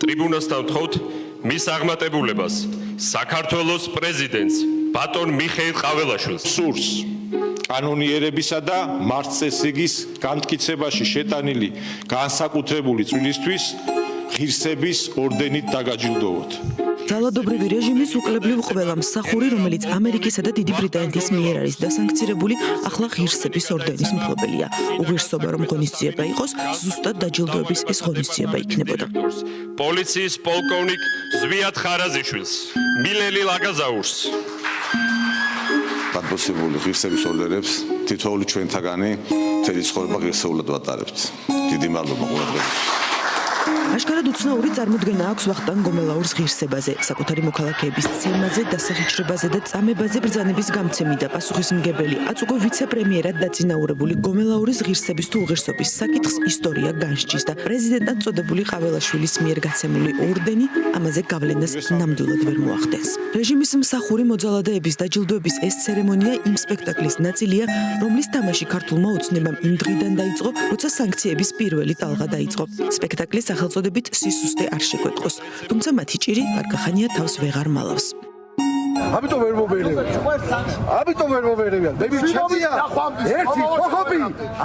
ტრიბუნასთან ვთხოვთ მის აღმატებულებას საქართველოს პრეზიდენტს ბატონ მიხეილ ყაველაშვილს სურს კანონიერებისა და მართლწესრიგის განმტკიცებაში შეტანილი განსაკუთრებული წვლილისთვის ღირსების ორდენით დაგაჯილდოვოთ. ძალადობრივი რეჟიმის უკლებლივ ყველა მსახური, რომელიც ამერიკისა და დიდი ბრიტანეთის მიერ არის დასანქცირებული, ახლა ღირსების ორდენის მფლობელია. უღირსობა რომ ღონისძიება იყოს, ზუსტად დაჯილდოების ეს ღონისძიება იქნებოდა. პოლიციის პოლკოვნიკ ზვიად ხარაზიშვილს, მილელი ლაგაზაურს. გადმოსებული ღირსების ორდენებს თითოეული ჩვენთაგანი მთელი ცხოვრება ღირსეულად ვატარებთ. დიდი მადლობა ყურადღებისთვის. აშკარად უცნაური წარმოდგენა აქვს ვახტანგ გომელაურს ღირსებაზე, საკუთარი მოქალაქეების ცემაზე, დასახიჩრებაზე და წამებაზე ბრძანების გამცემი და პასუხისმგებელი, აწუღო ვიცე-პრემიერად დაწინაურებული გომელაურის ღირსების თუ უღირსობის საკითხს ისტორია განსჯის და პრეზიდენტად წოდებული ყაველაშვილის მიერ გაცემული ორდენი ამაზე გავლენას ნამდვილად ვერ მოახდენს. რეჟიმის მსახური მოძალადეების დაჯილდოების ეს ცერემონია იმ სპექტაკლის ნაწილია, რომლის თამაში ქართულმა ოცნებამ იმ დღიდან დაიწყო, როცა სანქციების პირველი ტალღა დაიწყო. სპექტაკლის სახელწოდებით სისუსტე არ შეგვეტყოს, თუმცა მათი ჭირი კარგახანია თავს ვეღარ მალავს. ამიტომ ვერ მოვერევია. ამიტომ ვერ მოვერევია. დები ერთი ხოხობი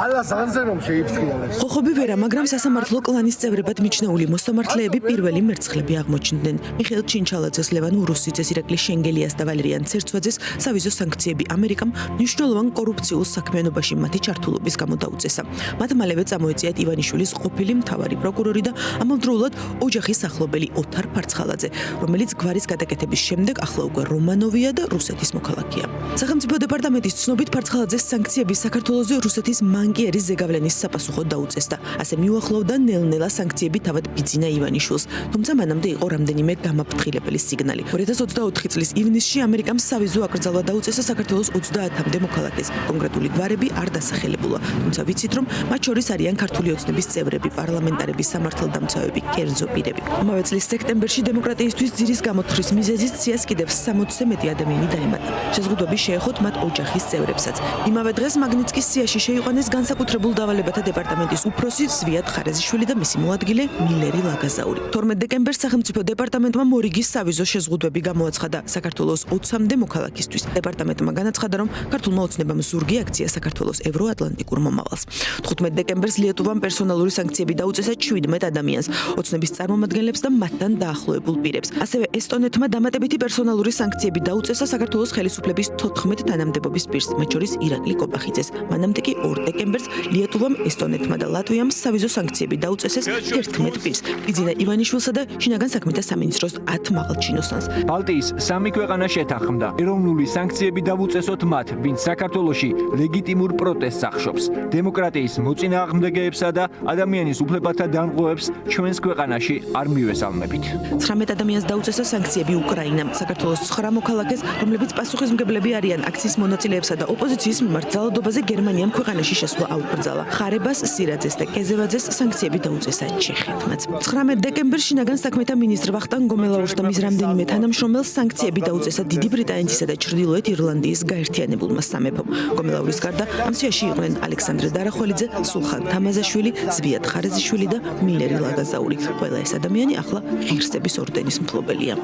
ალას ანზე რომ შეიფრთხილებს. ხოხობი ვერა, მაგრამ სასამართლო კლანის წევრებად მიჩნეული მოსამართლეები პირველი მერცხლები აღმოჩნდნენ. მიხეილ ჩინჩალაძეს, ლევან ურუსიძეს, ირაკლი შენგელიას და ვალერიან ცერცვაძეს სავიზო სანქციები ამერიკამ მნიშვნელოვან კორუფციულ საქმიანობაში მათი ჩართულობის გამო დაუწესა. მათ მალევე წამოეწიათ ივანიშვილის ყოფილი მთავარი პროკურორი და ამავდროულად ოჯახის ახლობელი ოთარ ფარცხალაძე, რომელიც გვარის გადაკეთების შემდეგ ახლა უკვე რომანოვია და რუსეთის მოქალაქეა. სახელმწიფო დეპარტამენტის ცნობით ფარცხალაძეს სანქციები საქართველოზე რუსეთის მანკიერის ზეგავლენის საპასუხოდ დაუწესდა. ასე მიუახლოვდა ნელ-ნელა სანქციები თავად ბიძინა ივანიშვილს, თუმცა მანამდე იყო რამდენიმე გამაფრთხილებელი სიგნალი. 2024 წლის ივნისში ამერიკამ სავიზო აკრძალვა დაუწესა საქართველოს 30-მდე მოქალაქეს. კონკრეტული გვარები არ დასახელებულა, თუმცა ვიცით, რომ მათ შორის არიან ქართული ოცნების წევრები, პარლამენტარები, სამართალდამცავები, კერძო პირები. ამავე წლის სექტემბერში დემოკრატიისთვის ძირის გამოთვლის მიზეზის ციას კიდევ 60-ზე მეტი ადამიანი დაემატა. შეზღუდვები შეეხოთ მათ ოჯახის წევრებსაც. იმავე დღეს მაგნიცკის სიაში შეიყვანეს განსაკუთრებულ დავალებათა დეპარტამენტის უფროსი ზვიად ხარაზიშვილი და მისი მოადგილე მილერი ლაგაზაური. 12 დეკემბერს სახელმწიფო დეპარტამენტმა მორიგის სავიზო შეზღუდვები გამოაცხადა საქართველოს 20-მდე მოქალაქისთვის. დეპარტამენტმა განაცხადა, რომ ქართულმა ოცნებამ ზურგი აქცია საქართველოს ევროატლანტიკურ მომავალს. 15 დეკემბერს ლიეტუვამ პერსონალური სანქციები დაუწესა 17 ადამიანს, ოცნების წარმომადგენლებს და მათთან დაახლოებულ პირებს. ასევე ესტონეთმა დამატებითი პერსონალური სანქციები დაუწესა საქართველოს ხელისუფლების 14 თანამდებობის პირს, მათ შორის ირაკლი კოპახიძეს. მანამდე კი 2 დეკემბერს ლიეტუვამ, ესტონეთმა და ლატვიამ სავიზო სანქციები დაუწესეს 11 პირს, ბიძინა ივანიშვილსა და შინაგან საქმეთა სამინისტროს 10 მაღალჩინოსანს. ბალტიის 3 ქვეყანა შეთანხმდა ეროვნული სანქციები დავუწესოთ მათ, ვინც საქართველოში ლეგიტიმურ პროტესტს ახშობს, დემოკრატიის მოწინააღმდეგეებსა და ადამიანის უფლებათა დარღვევებს ჩვენს ქვეყანაში არ მივესალმებით. 19 ადამიანს დაუწესა სანქციები უკრაინამ, საქართველოს 9 მოქალაქეს, რომლებიც პასუხისმგებლები არიან აქციის მონაწილეებსა და ოპოზიციის მიმართ ძალადობაზე გერმანიამ ქვეყანაში შესვლა აუკრძალა. ხარებას, სირაძეს და კეზევაძეს სანქციები დაუწესა ჩეხეთმაც. 19 დეკემბერში შინაგან საქმეთა მინისტრ ვახტანგ გომელაურს და მის რამდენიმე თანამშრომელს სანქციები დაუწესა დიდი ბრიტანეთისა და ჩრდილოეთ ირლანდიის გაერთიანებულმა სამეფომ. გომელაურის გარდა ამ სიაში იყვნენ ალექსანდრე დარახველიძე, სულხან თამაზაშვილი, ზვიად ხარაზიშვილი და მილერი ლაგაზაური. ყველა ეს ადამიანი ახლა ღირსების ორდენის მფლობელია.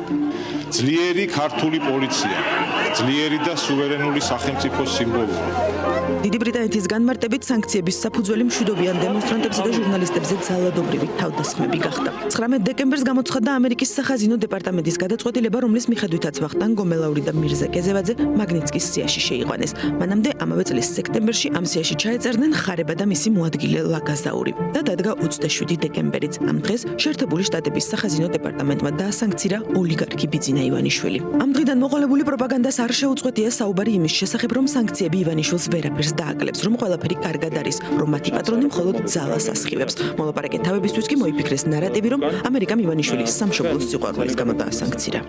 ძლიერი ქართული პოლიცია, ძლიერი და სუვერენული სახელმწიფოს სიმბოლოა. დიდი ბრიტანეთის განმარტებით სანქციების საფუძველი მშვიდობიან დემონსტრანტებზე და ჟურნალისტებზე ძალადობრივი თავდასხმები გახდა. 19 დეკემბერს გამოცხადდა ამერიკის სახაზინო დეპარტამენტის გადაწყვეტილება, რომლის მიხედვითაც ვახტანგ გომელაური და მირზა კეზევაძე მაგნიცკის სიაში შეიყვანეს. მანამდე ამავე წლის სექტემბერში ამ სიაში ჩაეწერდნენ ხარება და მისი მოადგილე ლაგაზაური და დადგა 27 დეკემბერიც. ამ დღეს შეერთებული შტატების სახაზინო დეპარტამენტმა დაასანქცირა ოლიგარქი ბიძინა ივანიშვილი. ამ დღიდან მოყოლებული პროპაგანდას არ შეუწყვეტია საუბარი იმის შესახებ, რომ სანქციები ივანიშვილს ვერაფერს დააკლებს, რომ ყველაფერი კარგად არის, რომ მათი პატრონი მხოლოდ ძალას ასხივებს. მოლაპარაკე თავებისთვის კი მოიფიქრეს ნარატივი, რომ ამერიკამ ივანიშვილის სამშობლოს სიყვარულის გამო დაასანქცირა.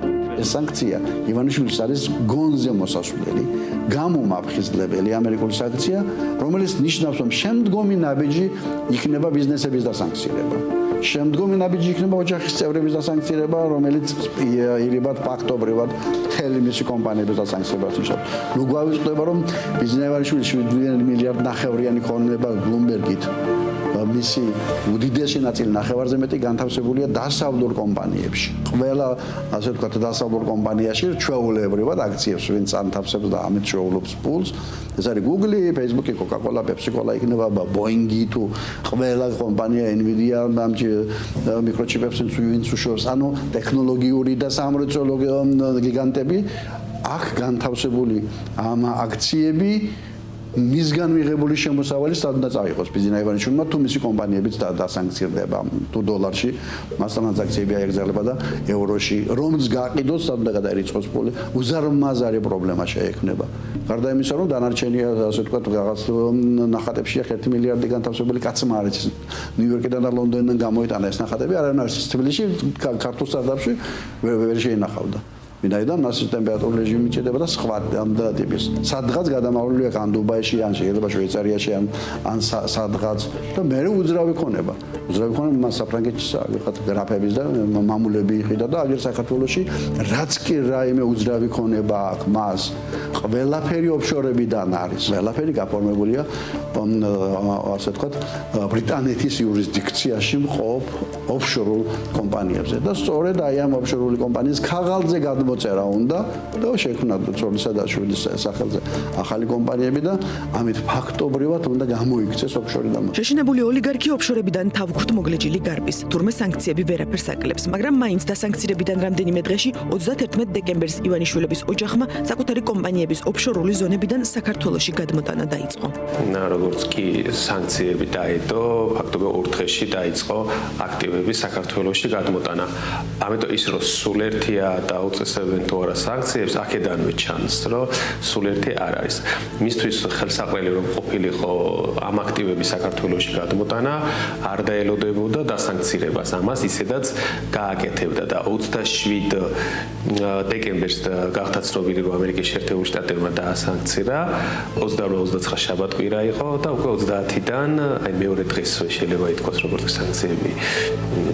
ეს სანქცია ივანიშვილის არის გონზე მოსასვლელი, გამომაფხიზლებელი ამერიკული სანქცია, რომელიც ნიშნავს, რომ შემდგომი ნაბიჯი იქნება ბიზნესების დასანქცირება. შემდგომი ნაბიჯი იქნება ოჯახის წევრების დასანქცირება, რომელიც ირიბად ფაქტობრივად მთელი მისი კომპანიების დასანქცირებას ნიშნავს. ნუ გვავიწყდება, რომ ბიზნესმენში 7 მილიარდ ნახევრიანი ქონება ბლუმბერგით მისი უდიდესი ნაწილი ნახევარზე მეტი განთავსებულია დასავლურ კომპანიებში. ყველა ასე ვთქვათ დასავლურ კომპანიაში ჩვეულებრივად აქციებს ვინც ანთავსებს და ამით შეუვლობს პულს. ეს არის Google, Facebook, Coca-Cola, Pepsi-Cola იქნება Boeing თუ ყველა კომპანია Nvidia ამ მიკროჩიპებს ვინც უშუალოდ ანუ ტექნოლოგიური და სამრეწველო გიგანტები აქ განთავსებული ამ აქციები მისგან მიღებული შემოსავალი სადაც აიღოს ბიზნეს აივანიშვილმა თუ მისი კომპანიებიც დასანქცირდება თუ დოლარში მას ტრანზაქციები აეგზავნება და ევროში რომც გაყიდოს სადაც გადაერიცხოს ფული უზარმაზარი პრობლემა შეექმნება გარდა იმისა რომ დანარჩენი ასე ვთქვათ რაღაც ნახატებშია 1 მილიარდი განთავსებული კაცმა არის ნიუ-იორკიდან და ლონდონიდან გამოიტანა ეს ნახატები არანაირ არის თბილისში ქართულ სარდაფში ვერ შეინახავდა ვინაიდან მასის ტემპერატურული რეჟიმი ჭირდება და სხვა ტიპის. სადღაც გადამავლულია ან დუბაიში, ან შეიძლება შვეიცარიაში, ან სადღაც და მე უძრავი ქონება. უძრავი ქონება მას საფრანგეთში ვიღაც გრაფების და მამულები იყიდა და აგერ საქართველოში რაც კი რაიმე უძრავი ქონება აქვს მას ყველაფერი ოფშორებიდან არის. ყველაფერი გაფორმებულია ასე ვთქვათ ბრიტანეთის იურისდიქციაში მყოფ ოფშორულ კომპანიებზე და სწორედ აი ამ ოფშორული კომპანიის ქაღალდზე მოწერა უნდა და შექმნა ცოლისა და შვილის სახელზე ახალი კომპანიები და ამით ფაქტობრივად უნდა გამოიქცეს ოფშორიდან. შეშინებული ოლიგარქი ოფშორებიდან თავქვთ მოგლეჯილი გარბის. თურმე სანქციები ვერაფერს აკლებს, მაგრამ მაინც დასანქცირებიდან რამდენიმე დღეში 31 დეკემბერს ივანიშვილების ოჯახმა საკუთარი კომპანიების ოფშორული ზონებიდან საქართველოში გადმოტანა დაიწყო. როგორც კი სანქციები დაედო, ფაქტობრივად 2 დღეში დაიწყო აქტივების საქართველოში გადმოტანა. ამიტომ ის რომ სულ ერთია და უწესებენ თუ არა სანქციებს, აქედანვე ჩანს, რომ სულ ერთი არ არის. მისთვის ხელსაყრელი რომ ყოფილიყო ამ აქტივების საქართველოში გადმოტანა, არ დაელოდებოდა დასანქცირებას. ამას ისედაც გააკეთებდა და 27 დეკემბერს გახდა ცნობილი, რომ ამერიკის შეერთებული შტატებმა დაასანქცირა. 28-29 შაბათ-კვირა იყო და უკვე 30-დან, აი მეორე დღესვე შეიძლება ითქვას, როგორც სანქციები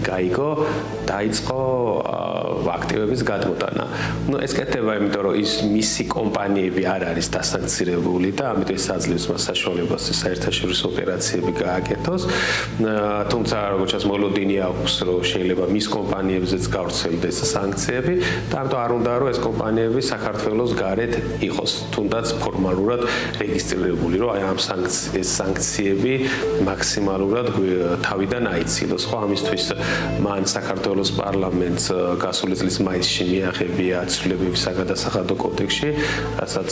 გაიგო, დაიწყო აქტივების გადმოტანა. Ну, ეს კეთება, იმიტომ რომ ის მისი კომპანიები არ არის დასანქცირებული და ამიტომ ეს აძლევს მას საშუალებას საერთაშორისო ოპერაციები გააკეთოს. თუმცა, როგორც ჩანს, მოლოდინი აქვს, რომ შეიძლება მის კომპანიებზეც გავრცელდეს სანქციები და ამიტომ არ უნდა რომ ეს კომპანიები საქართველოს გარეთ იყოს, თუნდაც ფორმალურად რეგისტრირებული, რომ აი ამ სანქციები მაქსიმალურად თავიდან აიცილოს. ხო, ამისთვის მან საქართველოს პარლამენტს გასული წლის მაისში მიაღებია ცვლილებების საგადასახადო კოდექსში, რასაც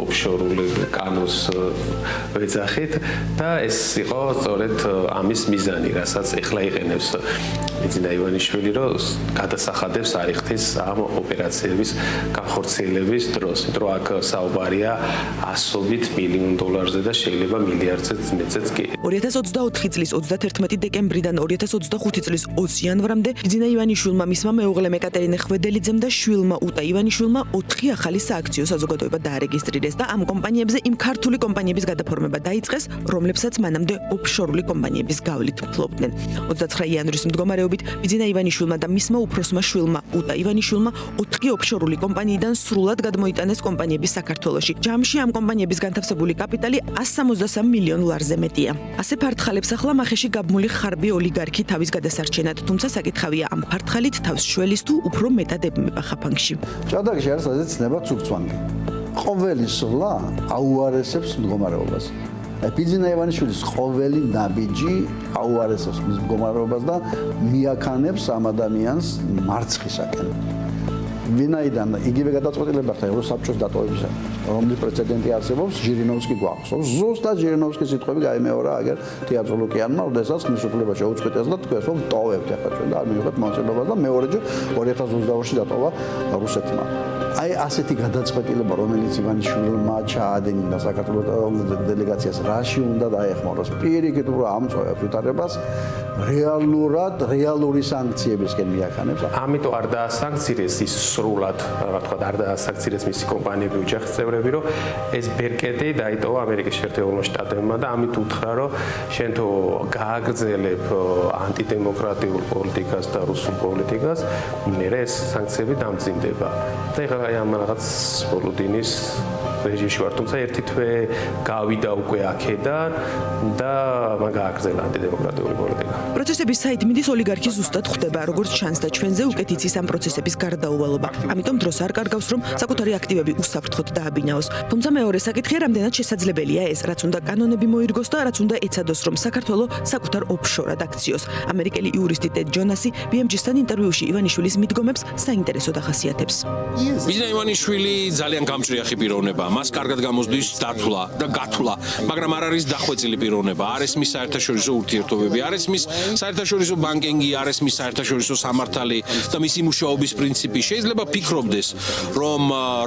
ოფშორული კანონს ვეძახით და ეს იყო სწორედ ამის მიზანი, რასაც ეხლა იყენებს ბიძინა ივანიშვილი, რომ გადასახადებს არიხთის ამ ოპერაციების განხორციელების დროს, იმიტომ რომ აქ საუბარია ასობით მილიონ დოლარზე და შეიძლება მილიარდზეც მეტზეც კი. 2024 წლის 31 დეკემბრიდან 2025 წლის 20 იანვრამდე ბიძინა ივანიშვილმა მისმა მეუღლემ ეკატერინე ხვედელიძემ და შვილმა უტა ივანიშვილმა 4 ახალი სააქციო საზოგადოება დაარეგისტრირეს და ამ კომპანიებზე იმ ქართული კომპანიების გადაფორმება დაიწყეს, რომლებსაც მანამდე ოფშორული კომპანიების გავლით ფლობდნენ. 29 იანვრის მდგომარეობით ბიძინა ივანიშვილმა და მისმა უფროსმა შვილმა უტა ივანიშვილმა 4 ოფშორული კომპანიიდან სრულად გადმოიტანეს კომპანიების საქართველოში. ჯამში ამ კომპანიების განთავსებული კაპიტალი 163 მილიონ ლარზე მეტია. ასე ფართხალებს ახლა მახეში გაბმული ხარბი ოლიგარქი თავის გადასარჩენად, თუმცა საკითხავია ამ ფართხალით თავს შველის თუ უფრო მეტად ებმება ხაფანგში. ჭადრაკში არის ასე ცნება ცუქცვანგი. ყოველი სვლა აუარესებს მდგომარეობას. ბიძინა ივანიშვილის ყოველი ნაბიჯი აუარესებს მის მდგომარეობას და მიაქანებს ამ ადამიანს მარცხისაკენ. ვინაიდან იგივე გადაწყვეტილება ხდება ევროსაბჭოს დატოვებისა, რომლის პრეცედენტი არსებობს, ჟირინოვსკი გვახსოვს. ზუსტად ჟირინოვსკის სიტყვები გაიმეორა აგერ თეატროლოგიანმა, როდესაც ხმის უფლება შეუწყვეტეს და თქვეს, რომ ტოვებთ ახლა ჩვენ და არ მივიღებთ მონაწილეობას და მეორეჯერ 2022-ში დატოვა რუსეთმა. აი ასეთი გადაწყვეტილება, რომელიც ივანიშვილმა ჩაადენინა საქართველოს დელეგაციას, რაში უნდა დაეხმაროს, პირიქით უფრო ამწვევებს ვითარებას, რეალური სანქციებისკენ მიაქანებს. ამიტომ არ დაასანქცირეს ის სრულად, რა თქვა, არ დაასანქცირეს მისი კომპანიები, ოჯახის წევრები, რომ ეს ბერკეტი დაიტოვა ამერიკის შეერთებულ შტატებმა და ამით უთხრა, რომ შენ თუ გააგრძელებ ანტიდემოკრატიულ პოლიტიკას და რუსულ პოლიტიკას, მერე ეს სანქციები დამძიმდება. და ეხლა ამ რაღაც ბოლოდინის რეჟიმში ვარ, თუმცა ერთი თვე გავიდა უკვე აქედან და მან გააგრძელა ანტიდემოკრატიული პოლიტიკა. პროცესების საიდმიდის ოლიგარქი ზუსტად ხვდება, როგორც ჩანს და ჩვენზე უკეთ იცის ამ პროცესების გარდაუვალობა. ამიტომ დროს არ კარგავს, რომ საკუთარი აქტივები უსაფრთხოდ დააბინაოს. თუმცა მეორე საკითხია, რამდენად შესაძლებელია ეს, რაც უნდა კანონები მოირგოს და რაც უნდა ეცადოს, რომ საქართველო საკუთარ ოფშორად აქციოს. ამერიკელი იურისტი ტედ ჯონასი BMG-სთან ინტერვიუში ივანიშვილის მიდგომებს საინტერესოდ ახასიათებს. ბიძინა ივანიშვილი ძალიან გამჭრიახი პიროვნებაა. მას კარგად გამოსდის დათვლა და გათვლა, მაგრამ არ არის დახვეწილი პიროვნება. არ ესმის საერთაშორისო ურთიერთობები, არ ესმის საერთაშორისო ბანკინგი, არ ესმის საერთაშორისო სამართალი და მისი მუშაობის პრინციპი. შეიძლება ფიქრობდეს, რომ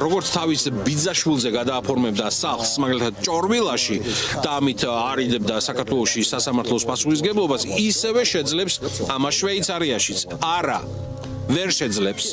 როგორც თავის ბიძაშვილზე გადააფორმებდა სახლს, მაგალითად ჭორვილაში და ამით არიდებდა საქართველოში სასამართლოს პასუხისგებლობას, ისევე შეძლებს ამას შვეიცარიაშიც. არა ვერ შეძლებს.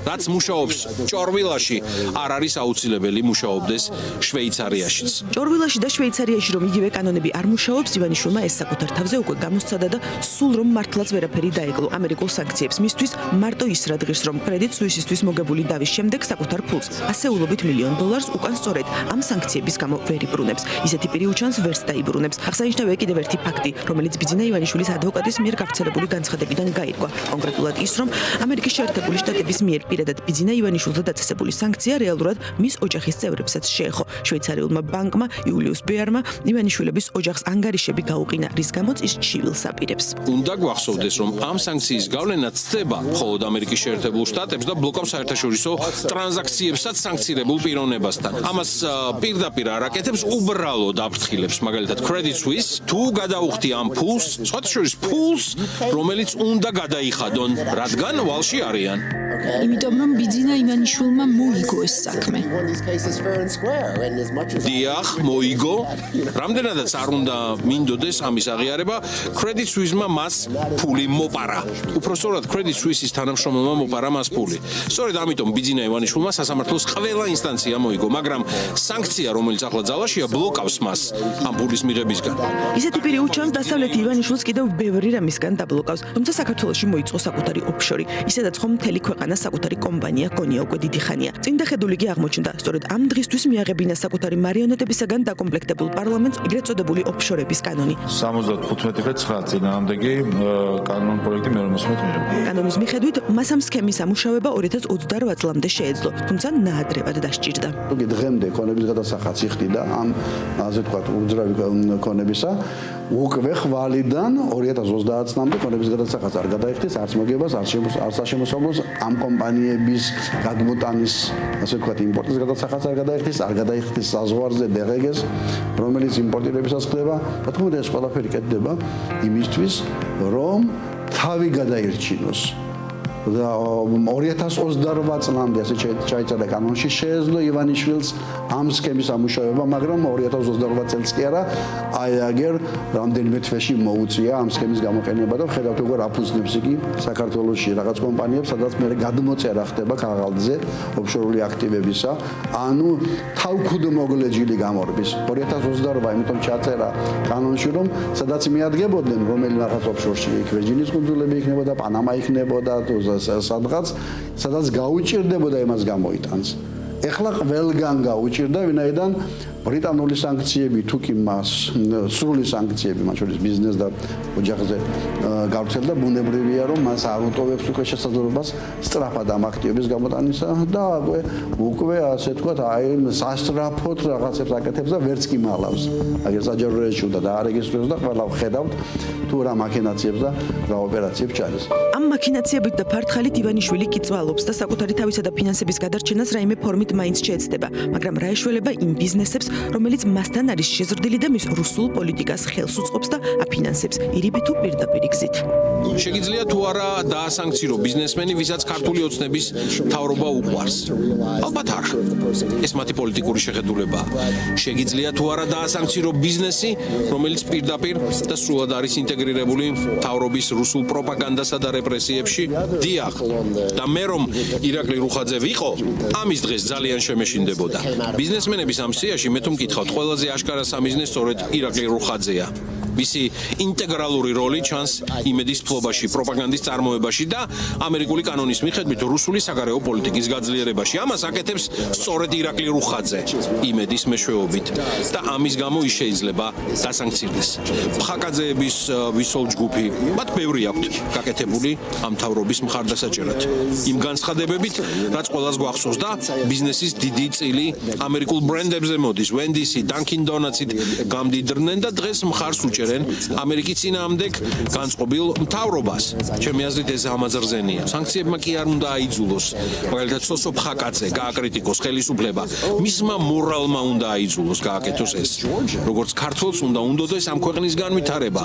რაც მუშაობს ჭორვილაში, არ არის აუცილებელი მუშაობდეს შვეიცარიაშიც. ჭორვილაში და შვეიცარიაში რომ იგივე კანონები არ მუშაობს, ივანიშვილმა ეს საკუთარ თავზე უკვე გამოსცადა და სულ რომ მართლაც ვერაფერი დაეკლო ამერიკულ სანქციებს. მისთვის მარტო ის რა დღის რომ კრედიტ სუისისთვის მოგებული დავის შემდეგ საკუთარ ფულს ასეულობით $1,000,000 უკან სწორედ ამ სანქციების გამო ვერ იბრუნებს. ისეთი პირი უჩანს ვერც დაიბრუნებს. აღსანიშნავია კიდევ ერთი ფაქტი, რომელიც ბიძინა ივანიშვილის ადვოკატის მიერ გავრცელებული განცხადებიდან გაირკვა. კონკრეტულად ის, რომ ამერიკის შეერთებული შტატების მიერ პირადად ბიძინა ივანიშვილზე დაწესებული სანქცია რეალურად მის ოჯახის წევრებსაც შეეხო. შვეიცარიულმა ბანკმა იულიუს ბეარმა ივანიშვილების ოჯახს ანგარიშები გაუყინა, რის გამოც ის ჩივილს აპირებს. უნდა გვახსოვდეს, რომ ამ სანქციის გავლენა ცდება მხოლოდ ამერიკის შეერთებულ შტატებს და ბლოკავს საერთაშორისო ტრანზაქციებსაც სანქცირებულ პიროვნებასთან. ამას პირდაპირ არ აკეთებს, უბრალოდ აფრთხილებს, მაგალითად Credit Suisse, თუ გადაუხდი ამ ფულს, სხვათა შორის ფულს, რომელიც უნდა გადაიხადონ, რადგან ვალში არიან. იმიტომ რომ ბიძინა ივანიშვილმა მოიგო ეს საქმე. დიახ, მოიგო. რამდენადაც არ უნდა მინდოდეს ამის აღიარება, Credit Suisse-მა მას ფული მოპარა. უფრო სწორად Credit Suisse-ის თანამშრომელმა მოპარა მას ფული. სწორედ ამიტომ ბიძინა ივანიშვილმა სასამართლოს ყველა ინსტანცია მოიგო, მაგრამ სანქცია, რომელიც ახლა ძალაშია, ბლოკავს მას ამ ფულის მიღებისგან. ისეთი პირი უჩანს დასავლეთი ივანიშვილს კიდევ ბევრი რამისგან დაბლოკავს, თუმცა საქართველოში მოიწყო საკუთარი ოფშორი. ისედაც ხომ მთელი ქვეყანა საკუთარი კომპანია გონია უკვე დიდი ხანია. წინდახედული კი აღმოჩნდა, სწორედ ამ დღისთვის მიაღებინა საკუთარი მარიონეტებისაგან დაკომპლექტებულ პარლამენტს ეგრეთ წოდებული ოფშორების კანონი. 75/9 წინააღმდეგი კანონ პროექტი მე-15 მიიღო. კანონის მიხედვით მას ამ სქემის ამუშავება 2028 წლამდე შეეძლო, თუმცა ნაადრევად დასჭირდა. დღემდე ქონების გადასახადს იხდიდა ამ ასე ვთქვათ უძრავი ქონებისა, უკვე ხვალიდან 2030 წლამდე ქონების გადასახადს არ გადაიხდის, არც მოგებას, არც შემოსავლოს ამ კომპანიების გადმოტანის, ასე ვთქვათ, იმპორტის გადასახადს არ გადაიხდის, არ გადაიხდის საზღვარზე დღეგეს, რომელიც იმპორტირებისას ხდება. რა თქმა უნდა, ეს ყველაფერი კეთდება იმისთვის, რომ თავი გადაირჩინოს. და 2028 წლამდე ასე ჩაიწერა კანონში შეეძლო ივანიშვილს ამ სქემის ამუშავება, მაგრამ 2028 წელს კი არა, აი აგერ რამდენიმე თვეში მოუწია ამ სქემის გამოყენება და ხედავთ როგორ აფუძნებს იგი საქართველოში რაღაც კომპანიებს, სადაც მე გადმოწერა ხდება ქაღალდზე ოფშორული აქტივებისა, ანუ თავქუდმოგლეჯილი გამორბის 2028, იმიტომ ჩაწერა კანონში, რომ სადაც მიადგებოდნენ რომელი რაღაც ოფშორში იქ ვერჯინის კუნძულები იქნებოდა, პანამა იქნებოდა, სადღაც გაუჭირდებოდა იმას გამოიტანს. ეხლა ყველგან გაუჭირდა, ვინაიდან ბრიტანული სანქციები თუ კი მას სრული სანქციები, მათ შორის ბიზნეს და ოჯახზე გავრცელდა, ბუნებრივია, რომ მას არ უტოვებს უკვე შესაძლებლობას სწრაფად ამ აქტივების გამოტანისა და უკვე ასე თქვათ, აი სასწრაფოდ რაღაცებს აკეთებს და ვერც კი მალავს. აგერ საჯარო რეჟიმში და დაარეგისტრირებს და ყველა ხედავთ თუ რა მაქინაციებს და რა ოპერაციებს ჩადის. ამ მაქინაციებით და ფართხალით ივანიშვილი კი წვალობს და საკუთარი თავისა და ფინანსების გადარჩენას რაიმე ფორმით მაინც შეეცდება, მაგრამ რა ეშველება იმ ბიზნესებს, რომელიც მასთან არის შეზრდილი და მის რუსულ პოლიტიკას ხელს უწყობს და აფინანსებს ირიბი თუ პირდაპირ გზით. შეგიძლია თუ არა დაასანქცირო ბიზნესმენი, ვისაც ქართული ოცნების მთავრობა უყვარს? ალბათ არა. ეს მათი პოლიტიკური შეხედულებაა. შეგიძლია თუ არა დაასანქცირო ბიზნესი, რომელიც პირდაპირ და სრულად არის ინტეგრირებული მთავრობის რუსულ პროპაგანდასა და რეპრესიებში? დიახ. და მე რომ ირაკლი რუხაძე ვიყო, ამის დღეს ძალიან შემეშინდებოდა. ბიზნესმენების ამ სიაში მე თუ მკითხავთ, ყველაზე აშკარა სამიზნე სწორედ ირაკლი რუხაძეა. მისი ინტეგრალური როლი ჩანს იმედის ფლობაში, პროპაგანდის წარმოებაში და ამერიკული კანონის მიხედვით რუსული საგარეო პოლიტიკის გაძლიერებაში. ამას აკეთებს სწორედ ირაკლი რუხაძე იმედის მეშვეობით და ამის გამო ის შეიძლება დასანქცირდეს. ფხაკაძეების ვისოლ ჯგუფი, მათ ბევრი აქვთ გაკეთებული ამ მთავრობის მხარდასაჭერად. იმ განცხადებებით, რაც ყველას გვახსოვს და ბიზნესის დიდი წილი ამერიკულ ბრენდებზე მოდის, Wendy's-ი, Dunkin' Donuts-ით გამდიდრდნენ და დღეს მხარს უჭერენ ამერიკის წინააღმდეგ განწყობილ მთავრობას. ჩემი აზრით ეს ამაძრზენია. სანქციებმა კი არ უნდა აიძულოს. მაგალითად, სოსო ფხაკაძე გააკრიტიკოს ხელისუფლება. მისმა მორალმა უნდა აიძულოს გააკეთოს ეს. როგორც ქართველს უნდა უნდოდეს ამ ქვეყნის განვითარება.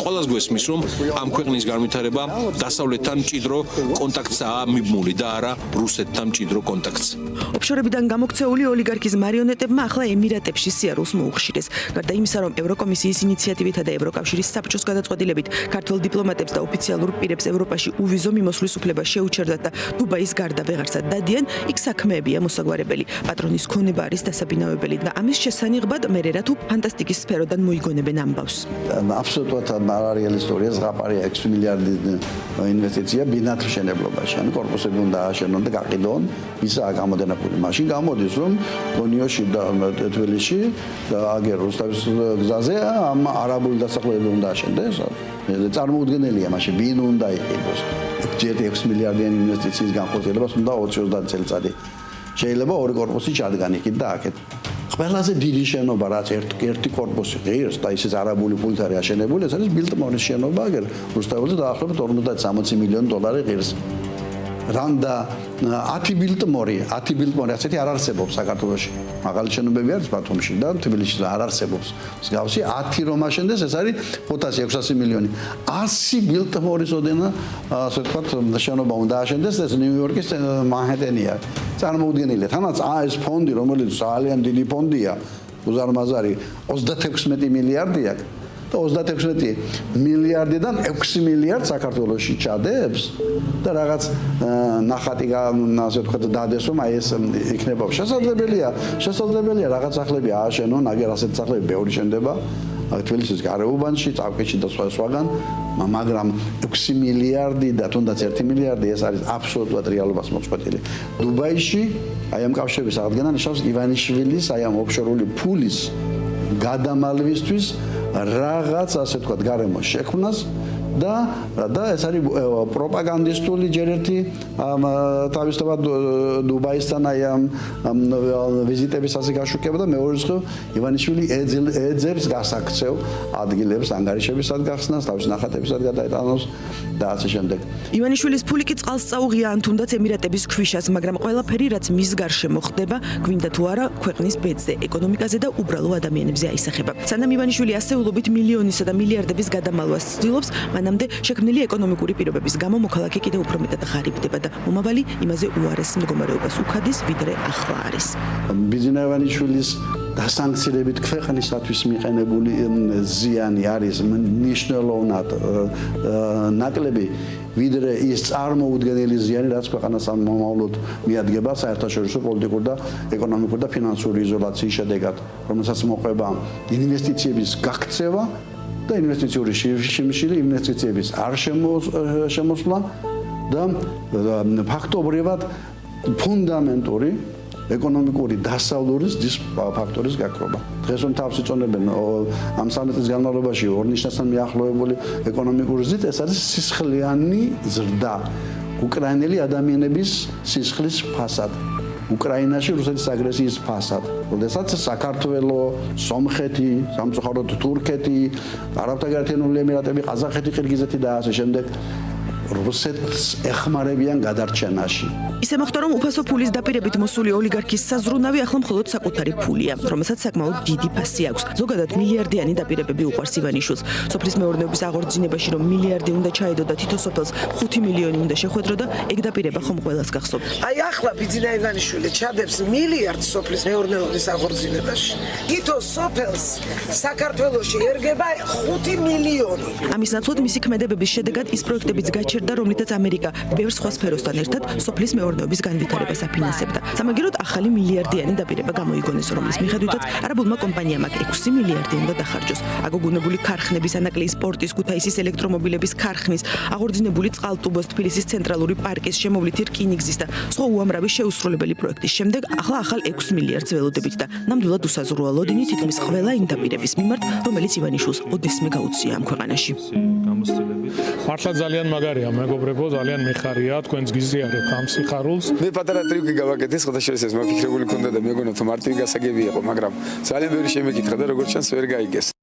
ყველას გვესმის, რომ ამ ქვეყნის განვითარება დასავლეთთან მჭიდრო კონტაქტსაა მიბმული და არა რუსეთთან მჭიდრო კონტაქტს. ოფშორებიდან გამოქცეული ოლიგარქის მარიონეტებმა ახლა ემირატებში სიარულს მოუხშირეს. გარდა იმისა, რომ ევროკომისიის ინიციატივითა და ევროკავშირის საბჭოს გადაწყვეტილებით ქართველ დიპლომატებს და ოფიციალურ პირებს ევროპაში უვიზო მიმოსვლის უფლება შეუჩერდათ და დუბაის გარდა ვეღარსად დადიან, იქ საქმეებია მოსაგვარებელი. პატრონის ქონება არის დასაბინავებელი და ამის შესანიღბად მერერა თუ ფანტასტიკის სფეროდან მოიგონებენ ამბავს. აბსოლუტურად არარეალი ისტორია, ზღაპარია 6 მილიარდი ინვესტიცია ბინათლ შენებლობაში. ანუ კორპუსები უნდა ააშენონ და გაყიდონ, ისაა გამოდენებული. მაშინ გამოდის, რომ გონიოში და თბილისში და აგერ რუსთავის გზაზე ამ არაბული დასახლებები უნდა აშენდეს. წარმოუდგენელია მაშინ ვინ უნდა იყიდოს. ჯერ 6 მილიარდიანი ინვესტიციის განხორციელებას უნდა 20-30 წელიწადი. შეიძლება ორი კორპუსი ჩადგან იქით და აქეთ. ყველაზე დიდი შენობა რაც ერთი კორპუსი ღირს და ისიც არაბული პულით არის აშენებული, ეს არის ბილტმორის შენობა, აგერ რუსთაველზე დაახლოებით 50-60 მილიონი დოლარი ღირს. რამდა 10 ბილტმორი ასეთი არ არსებობს საქართველოში. მაღალი შენობები არის ბათუმში და თბილისში არ არსებობს. მსგავსი 10 რომ აშენდეს, ეს არის 500-600 მილიონი. 100 ბილტმორის ოდენა, ასე ვთქვათ, შენობა უნდა აშენდეს, ეს ნიუ-იორკის მანჰეტენია. წარმოუდგენელია. თანაც ეს ფონდი, რომელიც ძალიან დიდი ფონდია, უზარმაზარი 36 მილიარდია და 36 მილიარდიდან 6 მილიარდ საქართველოში ჩადებს და რაღაც ნახატი ასე ვთქვათ დადეს, რომ აი ეს იქნება შესაძლებელია რაღაც სახლები ააშენონ, აგერ ასეთ სახლები ბევრი შენდება თბილისის გარეუბანში, წავკეთში და სხვაგან, მაგრამ 6 მილიარდი და თუნდაც 1 მილიარდი ეს არის აბსოლუტურად რეალობას მოწყვეტილი. დუბაიში აი ამ კავშირის აღდგენა ნიშნავს ივანიშვილის აი ამ ოფშორული ფულის გადამალვისთვის რაღაც ასე ვთქვათ გარემოს შექმნას და ეს არის პროპაგანდისტული ჯერ ერთი თავისთავად დუბაისთან აი ამ ვიზიტების ასე გაშუქება და მეორე რიცხვ ივანიშვილი ეძებს გასაქცევ ადგილებს ანგარიშებისად გახსნას, თავის ნახატებისად გადაეტანოს და ასე შემდეგ. ივანიშვილის ფული კი წყალს წაუღია ან თუნდაც ემირატების ქვიშას, მაგრამ ყველაფერი რაც მის გარშემო ხდება, გვინდა თუ არა ქვეყნის ბედზე, ეკონომიკაზე და უბრალო ადამიანებზე აისახება. სანამ ივანიშვილი ასეულობით მილიონისა და მილიარდების გადამალვას ცდილობს, მანამდე შექმნილი ეკონომიკური პირობების გამო მოქალაქე კიდევ უფრო მეტად ღარიბდება და მომავალი იმაზე უარეს მდგომარეობას უქადის, ვიდრე ახლა არის. ბიძინა ივანიშვილის დასანქცირებით ქვეყნისათვის მიყენებული ზიანი არის მნიშვნელოვნად ნაკლები, ვიდრე ის წარმოუდგენელი ზიანი, რაც ქვეყანას მომავლოდ მიადგება საერთაშორისო პოლიტიკურ და ეკონომიკურ და ფინანსური იზოლაციის შედეგად, რომელსაც მოყვება ინვესტიციების გაქცევა და ინვესტიციური შიმშილი, ინვესტიციების არ შემოსვლა და ფაქტობრივად ფუნდამენტური ეკონომიკური დასავლურის ფაქტორის გაქრობა. დღეს რომ თავს იწონებენ ამ 3 წლის განმავლობაში ორნიშნასთან მიახლოებული ეკონომიკური ზრდით, ეს არის სისხლიანი ზრდა. უკრაინელი ადამიანების სისხლის ფასად. უკრაინაში რუსეთის აგრესიის ფასად. როდესაც საქართველო, სომხეთი, სამწუხაროდ თურქეთი, არაბთა გაერთიანებული ემირატები, ყაზახეთი, ყირგიზეთი და ასე შემდეგ რუსეთს ეხმარებიან გადარჩენაში. ისე მოხდა, რომ უფასო ფულის დაპირებით მოსული ოლიგარქის საზრუნავი ახლა მხოლოდ საკუთარი ფულია, რომელსაც საკმაოდ დიდი ფასი აქვს. ზოგადად მილიარდიანი დაპირებები უყვარს ივანიშვილს. სოფლის მეურნეობის აღორძინებაში, რომ მილიარდი უნდა ჩაედო და თითო სოფელს 5 მილიონი უნდა შეხვედრო და ეგ დაპირება ხომ ყველას გახსოვთ. აი ახლა ბიძინა ივანიშვილი ჩადებს მილიარდს სოფლის მეურნეობის აღორძინებაში. თითო სოფელს საქართველოში ერგება 5 მილიონი. ამის ნაცვლად მისი ქმედებების შედეგად ის პროექტებიც გაჩნდა აჩერდა, რომლითაც ამერიკა ბევრ სხვა სფეროსთან ერთად სოფლის მეურნეობის განვითარებას აფინანსებდა. სამაგიეროდ ახალი მილიარდიანი დაპირება გამოიგონეს, რომლის მიხედვითაც არაბულმა კომპანიამ აქ 6 მილიარდი უნდა დახარჯოს. აგოგუნებული ქარხნების, ანაკლიის პორტის, ქუთაისის ელექტრომობილების ქარხნის, აღორძინებული წყალტუბოს, თბილისის ცენტრალური პარკის, შემოვლითი რკინიგზის და სხვა უამრავი შეუსრულებელი პროექტის შემდეგ ახლა ახალ 6 მილიარდს ველოდებით და ნამდვილად უსაზღვროა ლოდინი თითქმის ყველა იმ დაპირების მიმართ, რომელიც ივანიშვილს ოდესმე გაუწია ამ ქვეყანაში. მართლა ძალიან მაგარია, მეგობრებო, ძალიან მიხარია, თქვენს გიზიარებთ ამ სიხარულს. მე პატარა ტრიუკი გავაკეთე, სხვადასხვა ეს მოფიქრებული ქონდა და მეგონა თუ მარტივი გასაგები იყო, მაგრამ ძალიან ბევრი შემეკითხა და როგორც ჩანს ვერ გაიგეს.